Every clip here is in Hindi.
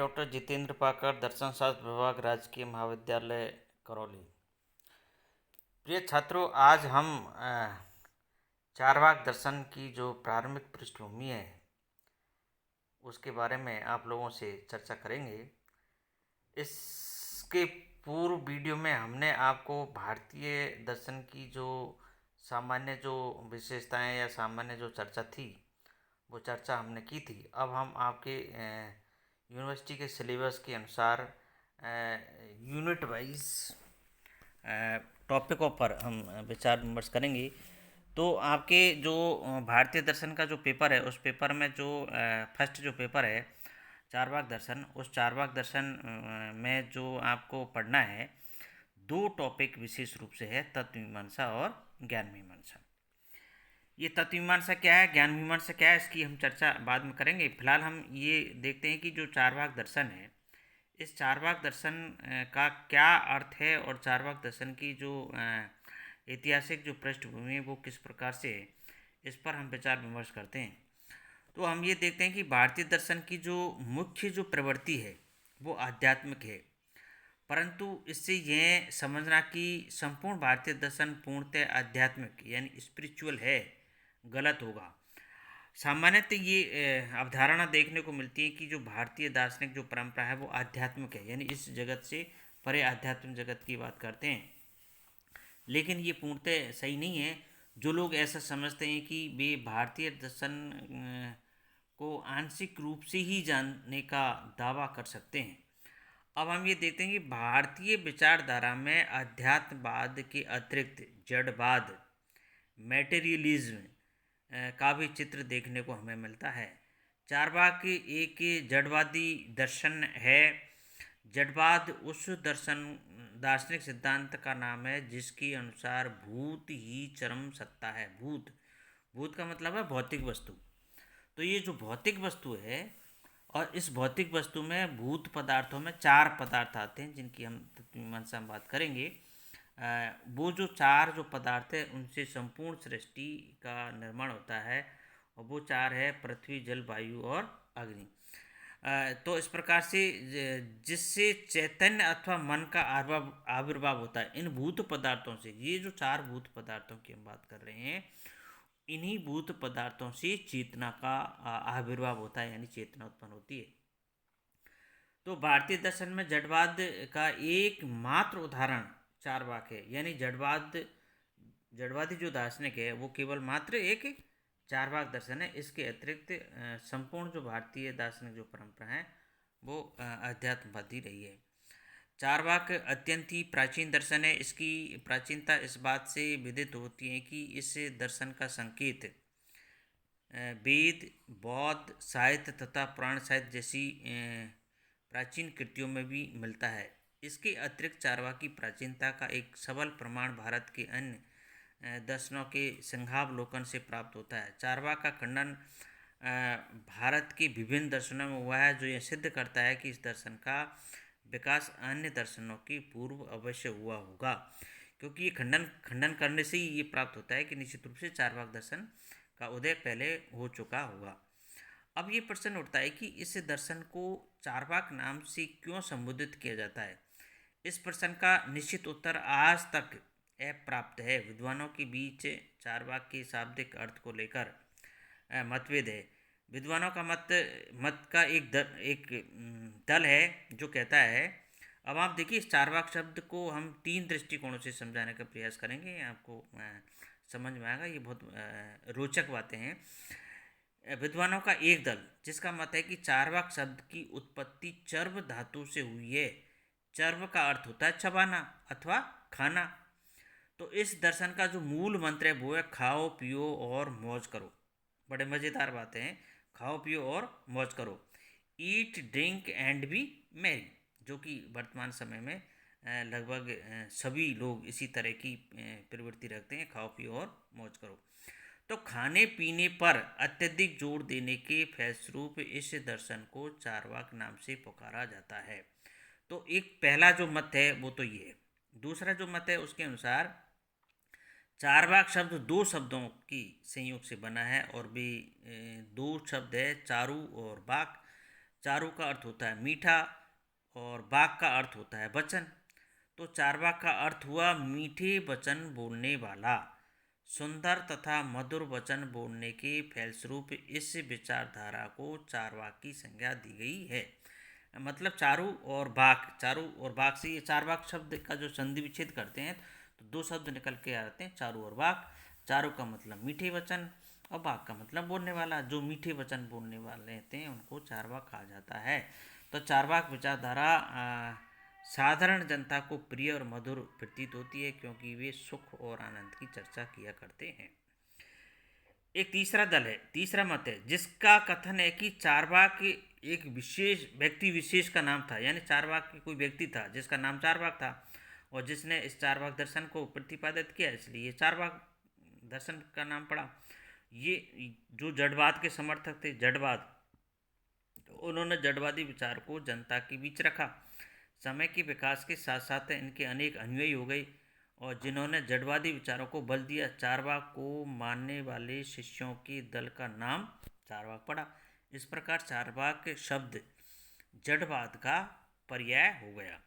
डॉक्टर जितेंद्र पाकर, दर्शन शास्त्र विभाग, राजकीय महाविद्यालय करौली। प्रिय छात्रों, आज हम चारवाक दर्शन की जो प्रारंभिक पृष्ठभूमि है उसके बारे में आप लोगों से चर्चा करेंगे। इसके पूर्व वीडियो में हमने आपको भारतीय दर्शन की जो सामान्य जो विशेषताएं या सामान्य जो चर्चा थी वो चर्चा हमने की थी। अब हम आपके यूनिवर्सिटी के सिलेबस के अनुसार यूनिट वाइज टॉपिकों पर हम विचार विमर्श करेंगे। तो आपके जो भारतीय दर्शन का जो पेपर है उस पेपर में जो फर्स्ट जो पेपर है चारवाक दर्शन, उस चारवाक दर्शन में जो आपको पढ़ना है दो टॉपिक विशेष रूप से है, तत्व मीमांसा और ज्ञान मीमांसा। ये तत्व मीमांसा क्या है, ज्ञान मीमांसा क्या है, इसकी हम चर्चा बाद में करेंगे। फिलहाल हम ये देखते हैं कि जो चारवाक दर्शन है, इस चारवाक दर्शन का क्या अर्थ है और चारवाक दर्शन की जो ऐतिहासिक जो पृष्ठभूमि है वो किस प्रकार से है, इस पर हम विचार विमर्श करते हैं। तो हम ये देखते हैं कि भारतीय दर्शन की जो मुख्य जो प्रवृत्ति है वो आध्यात्मिक है, परंतु इससे यह समझना कि संपूर्ण भारतीय दर्शन पूर्णतः आध्यात्मिक यानी स्पिरिचुअल है, गलत होगा। सामान्यतः ये अवधारणा देखने को मिलती है कि जो भारतीय दार्शनिक जो परंपरा है वो आध्यात्मिक है, यानी इस जगत से परे आध्यात्मिक जगत की बात करते हैं। लेकिन ये पूर्णतः सही नहीं है। जो लोग ऐसा समझते हैं कि वे भारतीय दर्शन को आंशिक रूप से ही जानने का दावा कर सकते हैं। अब हम ये देखते हैं कि भारतीय विचारधारा में अध्यात्मवाद के अतिरिक्त जड़वाद, मैटेरियलिज्म का भी चित्र देखने को हमें मिलता है। चारवाक एक जड़वादी दर्शन है। जड़वाद उस दार्शनिक सिद्धांत का नाम है जिसके अनुसार भूत ही चरम सत्ता है। भूत का मतलब है भौतिक वस्तु। तो ये जो भौतिक वस्तु है और इस भौतिक वस्तु में भूत पदार्थों में चार पदार्थ आते हैं जिनकी हम मीमांसा में बात करेंगे। वो जो चार जो पदार्थ है उनसे संपूर्ण सृष्टि का निर्माण होता है और वो चार है पृथ्वी, जल, वायु और अग्नि। तो इस प्रकार से जिससे चैतन्य अथवा मन का आविर्भाव होता है इन भूत पदार्थों से। ये जो चार भूत पदार्थों की हम बात कर रहे हैं, इन्हीं भूत पदार्थों से चेतना का आविर्भाव होता है, यानी चेतना उत्पन्न होती है। तो भारतीय दर्शन में जड़वाद का एकमात्र उदाहरण चारवाक है, यानी जड़वादी जो दार्शनिक है वो केवल मात्र एक चारवाक दर्शन है। इसके अतिरिक्त संपूर्ण जो भारतीय दार्शनिक जो परंपरा है वो अध्यात्मवादी रही है। चारवाक अत्यंत ही प्राचीन दर्शन है। इसकी प्राचीनता इस बात से विदित होती है कि इस दर्शन का संकेत वेद, बौद्ध साहित्य तथा पुराण साहित्य जैसी प्राचीन कृतियों में भी मिलता है। इसके अतिरिक्त चारवाक की प्राचीनता का एक सबल प्रमाण भारत के अन्य दर्शनों के संघावलोकन से प्राप्त होता है। चारवाक का खंडन भारत के विभिन्न दर्शनों में हुआ है, जो यह सिद्ध करता है कि इस दर्शन का विकास अन्य दर्शनों के पूर्व अवश्य हुआ होगा, क्योंकि ये खंडन करने से ही ये प्राप्त होता है कि निश्चित रूप से चारवाक दर्शन का उदय पहले हो चुका होगा। अब ये प्रश्न उठता है कि इस दर्शन को चारवाक नाम से क्यों संबोधित किया जाता है। इस प्रश्न का निश्चित उत्तर आज तक अप्राप्त है। विद्वानों के बीच चारवाक के शाब्दिक अर्थ को लेकर मतभेद है। विद्वानों का मत का एक दल है जो कहता है। अब आप देखिए, इस चारवाक शब्द को हम तीन दृष्टिकोणों से समझाने का प्रयास करेंगे, आपको समझ में आएगा। ये बहुत रोचक बातें हैं। विद्वानों का एक दल जिसका मत है कि चारवाक शब्द की उत्पत्ति चर्व धातु से हुई है। चर्व का अर्थ होता है चबाना अथवा खाना। तो इस दर्शन का जो मूल मंत्र है वो है खाओ पियो और मौज करो। बड़े मज़ेदार बातें हैं, खाओ पियो और मौज करो। Eat drink and B Mary, जो कि वर्तमान समय में लगभग सभी लोग इसी तरह की प्रवृत्ति रखते हैं, खाओ पियो और मौज करो। तो खाने पीने पर अत्यधिक जोर देने के फलस्वरूप इस दर्शन को चारवाक नाम से पुकारा जाता है। तो एक पहला जो मत है वो तो ये है। दूसरा जो मत है उसके अनुसार चारवाक शब्द दो शब्दों की संयोग से बना है और भी दो शब्द है चारू और वाक। चारु का अर्थ होता है मीठा और वाक का अर्थ होता है वचन। तो चारवाक का अर्थ हुआ मीठे वचन बोलने वाला। सुंदर तथा मधुर वचन बोलने के फलस्वरूप इस विचारधारा को चारवाक की संज्ञा दी गई है। मतलब चारू और बाक से ये चारवाक शब्द का जो संधि विच्छेद करते हैं तो दो शब्द निकल के आते हैं, चारू और बाक। चारू का मतलब मीठे वचन और बाक का मतलब बोलने वाला। जो मीठे वचन बोलने वाले रहते हैं उनको चारवाक कहा जाता है। तो चारवाक विचारधारा साधारण जनता को प्रिय और मधुर प्रतीत होती है क्योंकि वे सुख और आनंद की चर्चा किया करते हैं। एक तीसरा मत है जिसका कथन है कि चारवाक एक विशेष व्यक्ति विशेष का नाम था। यानी चारवाक कोई व्यक्ति था जिसका नाम चारवाक था और जिसने इस चारवाक दर्शन को प्रतिपादित किया, इसलिए चारवाक दर्शन का नाम पड़ा। ये जो जड़वाद के समर्थक थे, जड़वाद, उन्होंने जड़वादी विचार को जनता के बीच रखा। समय के विकास के साथ साथ इनके अनेक अनुयायी हो गए और जिन्होंने जड़वादी विचारों को बल दिया। चारवाक को मानने वाले शिष्यों के दल का नाम चारवाक पड़ा। इस प्रकार चारवाक शब्द जड़वाद का पर्याय हो गया।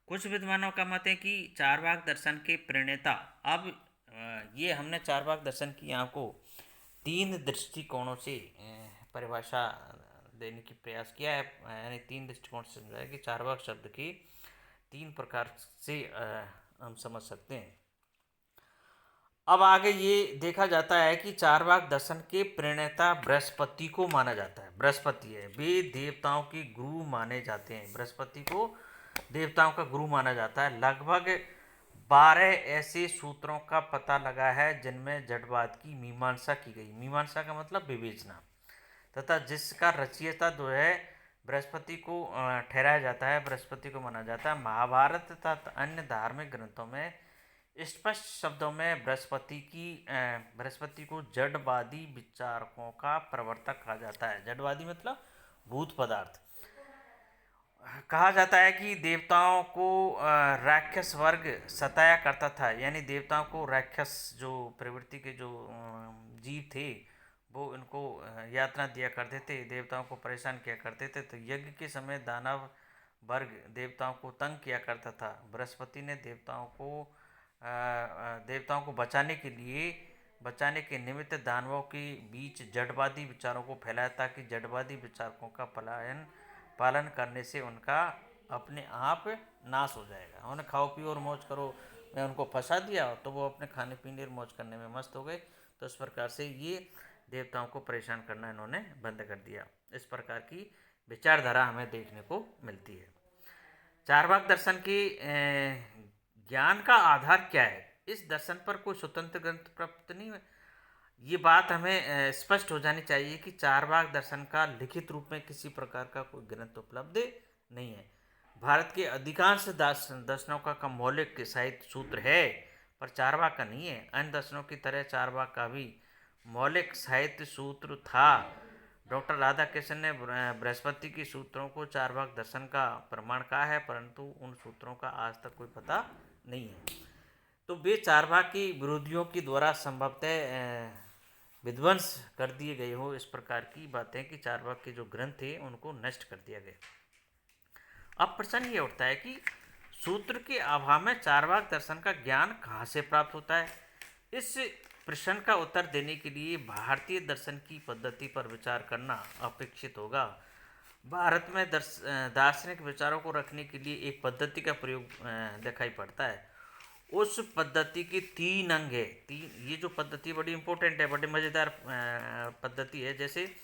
कुछ विद्वानों का मत है कि चारवाक दर्शन के प्रणेता, अब ये हमने चारवाक दर्शन की आपको तीन दृष्टिकोणों से परिभाषा देने की प्रयास किया है। यानी तीन दृष्टिकोण से समझाया कि चारवाक शब्द की तीन प्रकार से हम समझ सकते हैं। अब आगे ये देखा जाता है कि चारवाक दर्शन के प्रणेता बृहस्पति को माना जाता है। बृहस्पति है, वे देवताओं के गुरु माने जाते हैं। बृहस्पति को देवताओं का गुरु माना जाता है। लगभग 12 ऐसे सूत्रों का पता लगा है जिनमें जड़वाद की मीमांसा की गई। मीमांसा का मतलब विवेचना, तथा जिसका रचयिता जो है बृहस्पति को ठहराया जाता है, बृहस्पति को माना जाता है। महाभारत तथा अन्य धार्मिक ग्रंथों में स्पष्ट शब्दों में बृहस्पति को जड़वादी विचारकों का प्रवर्तक कहा जाता है। जड़वादी मतलब भूत पदार्थ। कहा जाता है कि देवताओं को राक्षस वर्ग सताया करता था। यानी देवताओं को राक्षस जो प्रवृत्ति के जो जीव थे वो इनको यातना दिया करते थे, देवताओं को परेशान किया करते थे। तो यज्ञ के समय दानव वर्ग देवताओं को तंग किया करता था। बृहस्पति ने देवताओं को बचाने के निमित्त दानवों के बीच जड़वादी विचारों को फैलाया ताकि जड़वादी विचारकों का पालन करने से उनका अपने आप नाश हो जाएगा। उन्हें खाओ पियो और मौज करो मैं उनको फंसा दिया तो वो अपने खाने पीने और मौज करने में मस्त हो गए। तो इस प्रकार से ये देवताओं को परेशान करना इन्होंने बंद कर दिया। इस प्रकार की विचारधारा हमें देखने को मिलती है। चारवाक दर्शन के ज्ञान का आधार क्या है? इस दर्शन पर कोई स्वतंत्र ग्रंथ प्राप्त नहीं है। ये बात हमें स्पष्ट हो जानी चाहिए कि चारवाक दर्शन का लिखित रूप में किसी प्रकार का कोई ग्रंथ उपलब्ध नहीं है। भारत के अधिकांश दर्शनों का मौलिक साहित्य सूत्र है पर चारवाक का नहीं है। अन्य दर्शनों की तरह चारवाक का भी मौलिक साहित्य सूत्र था। डॉक्टर राधाकृष्ण ने बृहस्पति के सूत्रों को चारवाक दर्शन का प्रमाण कहा है, परंतु उन सूत्रों का आज तक कोई पता नहीं है। तो वे चारवाक के विरोधियों के द्वारा संभवतः विध्वंस कर दिए गए हो, इस प्रकार की बातें कि चारवाक के जो ग्रंथ थे उनको नष्ट कर दिया गया। अब प्रश्न ये उठता है कि सूत्र के अभाव में चारवाक दर्शन का ज्ञान कहाँ से प्राप्त होता है? इस प्रश्न का उत्तर देने के लिए भारतीय दर्शन की पद्धति पर विचार करना अपेक्षित होगा। भारत में दार्शनिक विचारों को रखने के लिए एक पद्धति का प्रयोग दिखाई पड़ता है। उस पद्धति के 3 अंग है। ये जो पद्धति बड़ी इंपॉर्टेंट है, बड़ी मज़ेदार पद्धति है। जैसे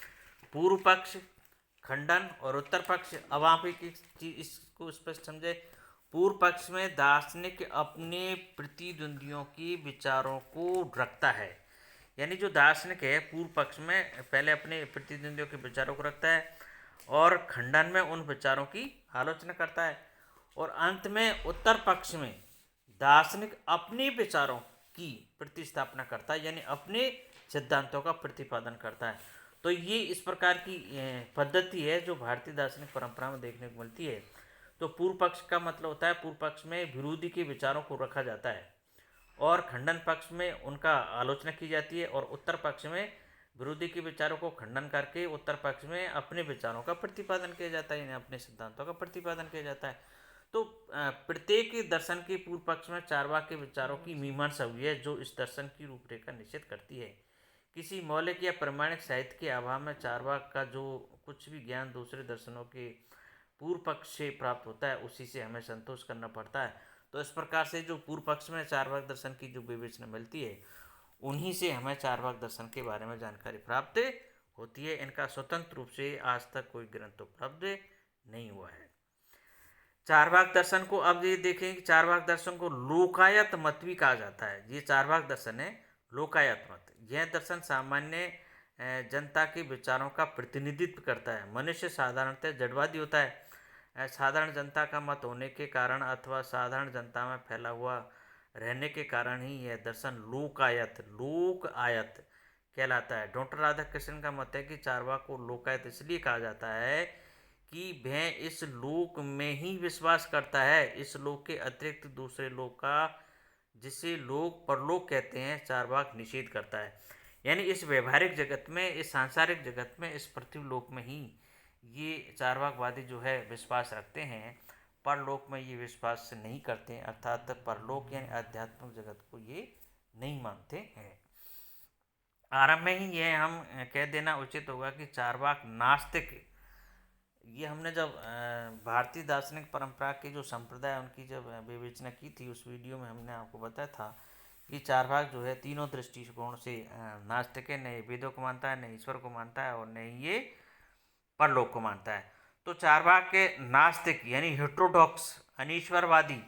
पूर्व पक्ष, खंडन और उत्तर पक्ष। अब आप इसको स्पष्ट समझे। पूर्व पक्ष में दार्शनिक अपने प्रतिद्वंदियों के विचारों को रखता है। यानी जो दार्शनिक है पूर्व पक्ष में पहले अपने प्रतिद्वंदियों के विचारों को रखता है और खंडन में उन विचारों की आलोचना करता है, और अंत में उत्तर पक्ष में दार्शनिक अपने विचारों की प्रतिस्थापना करता है, यानी अपने सिद्धांतों का प्रतिपादन करता है। तो ये इस प्रकार की पद्धति है जो भारतीय दार्शनिक परंपरा में देखने को मिलती है। तो पूर्व पक्ष का मतलब होता है पूर्व पक्ष में विरोधी के विचारों को रखा जाता है और खंडन पक्ष में उनका आलोचना की जाती है, और उत्तर पक्ष में विरोधी के विचारों को खंडन करके उत्तर पक्ष में अपने विचारों का प्रतिपादन किया जाता है, यानी अपने सिद्धांतों का प्रतिपादन किया जाता है। तो प्रत्येक दर्शन के पूर्व पक्ष में चार्वाक के विचारों की मीमांसा हुई है, जो इस दर्शन की रूपरेखा निश्चित करती है। किसी मौलिक या प्रमाणिक साहित्य के अभाव में चार्वाक का जो कुछ भी ज्ञान दूसरे दर्शनों के पूर्व पक्ष से प्राप्त होता है, उसी से हमें संतोष करना पड़ता है। तो इस प्रकार से जो पूर्व पक्ष में चार्वाक दर्शन की जो विवेचना मिलती है, उन्हीं से हमें चार्वाक दर्शन के बारे में जानकारी प्राप्त होती है। इनका स्वतंत्र रूप से आज तक कोई ग्रंथ उपलब्ध नहीं हुआ है। चार्वाक दर्शन को अब ये देखें कि चार्वाक दर्शन को लोकायत मत भी कहा जाता है। ये चार्वाक दर्शन है लोकायत मत। यह दर्शन सामान्य जनता के विचारों का प्रतिनिधित्व करता है। मनुष्य साधारणतः जड़वादी होता है। साधारण जनता का मत होने के कारण अथवा साधारण जनता में फैला हुआ रहने के कारण ही यह दर्शन लोक आयत कहलाता है। डॉक्टर राधाकृष्णन का मत है कि चार्वाक को लोकायत इसलिए कहा जाता है कि वह इस लोक में ही विश्वास करता है। इस लोक के अतिरिक्त दूसरे लोक का, जिसे लोग परलोक कहते हैं, चार्वाक निषेध करता है। यानी इस व्यवहारिक जगत में, इस सांसारिक जगत में, इस पृथ्वीलोक में ही ये चार्वाकवादी जो है विश्वास रखते हैं। परलोक में ये विश्वास नहीं करते हैं, अर्थात परलोक यानी आध्यात्मिक जगत को ये नहीं मानते हैं। आरंभ में ही ये हम कह देना उचित होगा कि चार्वाक नास्तिक, ये हमने जब भारतीय दार्शनिक परंपरा के जो संप्रदाय उनकी जब विवेचना की थी, उस वीडियो में हमने आपको बताया था कि चार्वाक जो है तीनों दृष्टिकोण से नास्तिक है। न ये वेदों को मानता है, न ईश्वर को मानता है, और न ही ये परलोक को मानता है। तो चार्वाक के नास्तिक यानी हेट्रोडॉक्स, अनीश्वरवादी,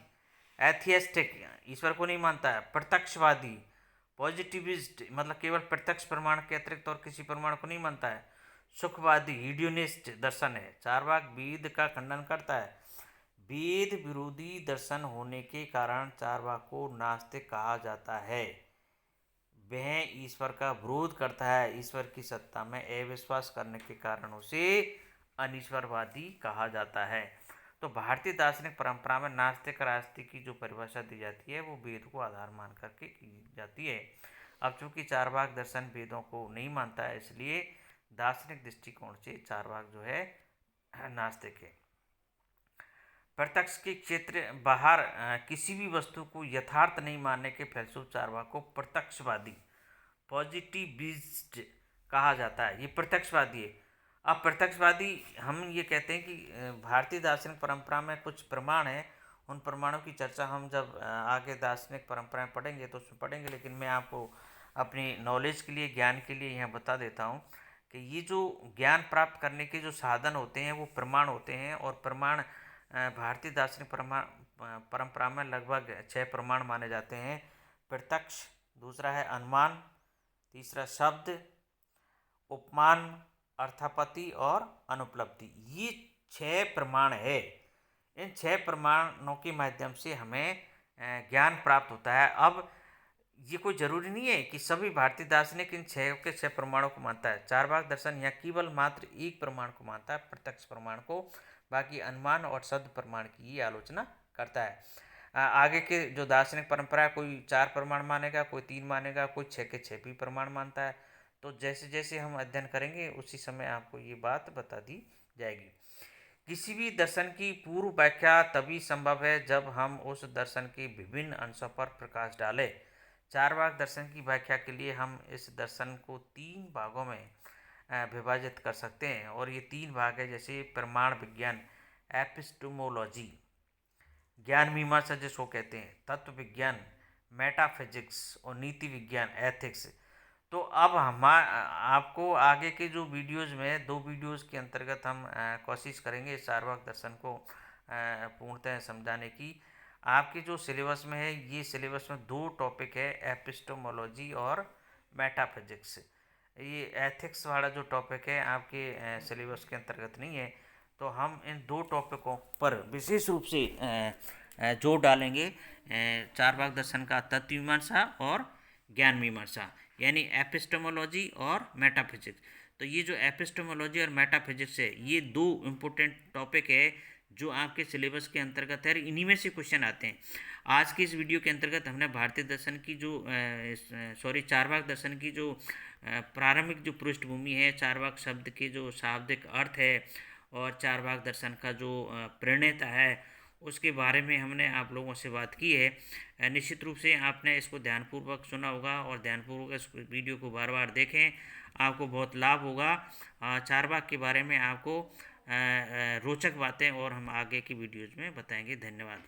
एथियस्टिक, ईश्वर को नहीं मानता है, प्रत्यक्षवादी, पॉजिटिविस्ट मतलब केवल प्रत्यक्ष प्रमाण के अतिरिक्त और किसी प्रमाण को नहीं मानता है, सुखवादी, हीडियोनिस्ट दर्शन है। चार्वाक वेद का खंडन करता है। वेद विरोधी दर्शन होने के कारण चार्वाक को नास्तिक कहा जाता है। वह ईश्वर का विरोध करता है। ईश्वर की सत्ता में अविश्वास करने के कारण उसे अनीश्वरवादी कहा जाता है। तो भारतीय दार्शनिक परंपरा में नास्तिक और आस्तिक की जो परिभाषा दी जाती है, वो वेद को आधार मान करके की जाती है। अब चूंकि चार्वाक दर्शन वेदों को नहीं मानता है, इसलिए दार्शनिक दृष्टिकोण से चार्वाक जो है नास्तिक है। प्रत्यक्ष के क्षेत्र बाहर किसी भी वस्तु को यथार्थ नहीं मानने के फलस्वरूप चार्वाक को प्रत्यक्षवादी, पॉजिटिविस्ट कहा जाता है। ये प्रत्यक्षवादी है। अब प्रत्यक्षवादी हम ये कहते हैं कि भारतीय दार्शनिक परंपरा में कुछ प्रमाण है, उन प्रमाणों की चर्चा हम जब आगे दार्शनिक परंपराएं पढ़ेंगे तो उसमें पढ़ेंगे, लेकिन मैं आपको अपनी नॉलेज के लिए, ज्ञान के लिए यहाँ बता देता हूँ कि ये जो ज्ञान प्राप्त करने के जो साधन होते हैं वो प्रमाण होते हैं। और प्रमाण भारतीय दार्शनिक परंपरा में लगभग 6 प्रमाण माने जाते हैं। प्रत्यक्ष, दूसरा है अनुमान, तीसरा शब्द, उपमान, अर्थापत्ति और अनुपलब्धि। ये 6 प्रमाण है। इन 6 प्रमाणों के माध्यम से हमें ज्ञान प्राप्त होता है। अब ये कोई जरूरी नहीं है कि सभी भारतीय दार्शनिक इन 6 के 6 प्रमाणों को मानता है। चार्वाक दर्शन यहाँ केवल मात्र एक प्रमाण को मानता है, प्रत्यक्ष प्रमाण को। बाकी अनुमान और शब्द प्रमाण की ही आलोचना करता है। आगे के जो दार्शनिक परंपरा है, कोई 4 प्रमाण मानेगा, कोई 3 मानेगा, कोई 6 के 6 भी प्रमाण मानता है। तो जैसे जैसे हम अध्ययन करेंगे उसी समय आपको ये बात बता दी जाएगी। किसी भी दर्शन की पूर्व व्याख्या तभी संभव है जब हम उस दर्शन के विभिन्न अंशों पर प्रकाश डालें। चार्वाक दर्शन की व्याख्या के लिए हम इस दर्शन को 3 भागों में विभाजित कर सकते हैं, और ये 3 भाग है जैसे प्रमाण विज्ञान, एपिस्टेमोलॉजी, ज्ञान मीमांसा जिसको कहते हैं, तत्व विज्ञान, मेटाफिजिक्स, और नीति विज्ञान, एथिक्स। तो अब हम आपको आगे के जो वीडियोज़ में 2 वीडियोज़ के अंतर्गत हम कोशिश करेंगे इस चार्वाक दर्शन को पूर्णतः समझाने की। आपके जो सिलेबस में है, ये सिलेबस में 2 टॉपिक है, एपिस्टेमोलॉजी और मेटाफिजिक्स। ये एथिक्स वाला जो टॉपिक है आपके सिलेबस के अंतर्गत नहीं है। तो हम इन 2 टॉपिकों पर विशेष रूप से जोर डालेंगे, चार्वाक दर्शन का तत्व मीमांसा और ज्ञान मीमांसा, यानी एपिस्टेमोलॉजी और मेटाफिजिक्स। तो ये जो एपिस्टेमोलॉजी और मेटाफिजिक्स है, ये 2 इम्पोर्टेंट टॉपिक है जो आपके सिलेबस के अंतर्गत है, इन्हीं में से क्वेश्चन आते हैं। आज की इस वीडियो के अंतर्गत हमने भारतीय दर्शन की जो चार्वाक दर्शन की जो प्रारंभिक जो पृष्ठभूमि है, चारवाक शब्द के जो शाब्दिक अर्थ है और चारवाक दर्शन का जो प्रणेता है, उसके बारे में हमने आप लोगों से बात की है। निश्चित रूप से आपने इसको ध्यानपूर्वक सुना होगा और ध्यानपूर्वक इस वीडियो को बार बार देखें, आपको बहुत लाभ होगा। चारवाक के बारे में आपको रोचक बातें और हम आगे की वीडियोज़ में बताएंगे। धन्यवाद।